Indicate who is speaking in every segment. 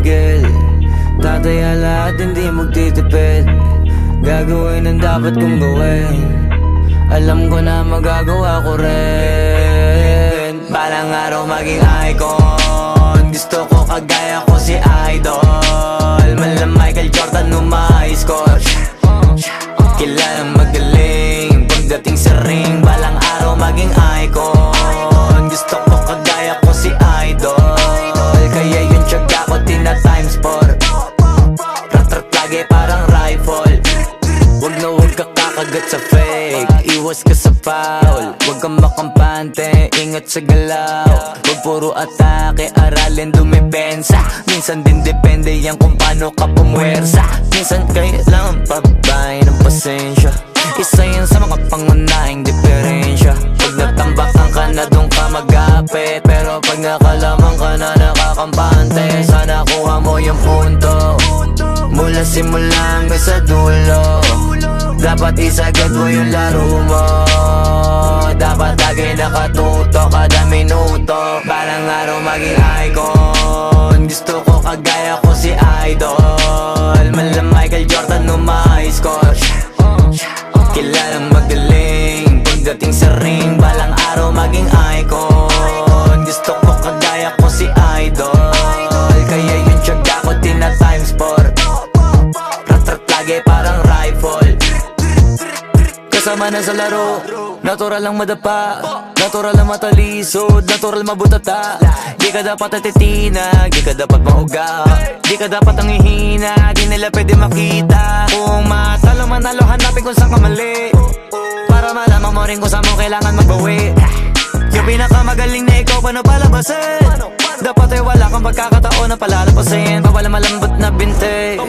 Speaker 1: titigil. Tataya lahat, hindi magtitipid. Gagawin ang dapat kong gawin. Alam ko na magagawa ko rin. Balang araw maging icon. Gusto ko kagaya ko si Idol. Mala Michael Jordan nung ma-high score. Kilalang magaling pagdating sa ring. Balang araw maging icon. Gusto ko kagaya ko si Idol. Kaya yung tiyaga ko tina-times 4. Rat-rat lagi parang rifle. Wag na wag ka kakagat sa fake. Iwas ka sa foul. Wag kang makampante, ingat sa galaw. Wag puro atake, aralin dumipensa. Minsan din depende yan kung paano ka pumwersa. Minsan kailangan pabay ng pasensya. Isa yan sa mga pangunahing diferensya. Pag natambakan ka na doon ka mag-apit. Pero pag nakalaman ka na nakakampante, sana kuha mo yung punto. Mula simula hanggang sa dulo. Dapat isagad mo yung laro mo. Dapat lagi nakatuto kada minuto. Balang araw maging icon. Gusto ko kagaya ko si Idol. Mala Michael Jordan nung ma-high score. Kilalang magaling pagdating sa ring. Balang araw maging icon. Gusto ko kagaya ko si Idol. Kaya yung tiyaga ko tina-times 4. Rat-rat lagi parang rifle. Kasama na sa laro, natural lang madapa, natural lang matalisod, natural mabutata. Di ka dapat atitina, di ka dapat mauga, di ka dapat ang ihina, di nila pwede makita. Kung matalo manalo, hanapin kung saan ka mali, para malaman mo rin kung saan mo kailangan magbawi. Yung pinakamagaling na ikaw, paano palabasin? Dapat ay wala kang pagkakataon na palalapasin. Bawal malambot na binte,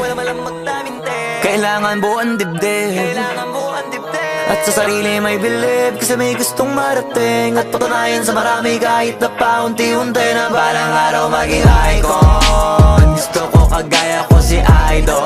Speaker 1: kailangan buuan dibdib. At sa sarili may bilib, kasi may gustong marating. At patunayan sa marami kahit na paunti-unti na balang araw maging icon. Gusto ko kagaya ko si Idol.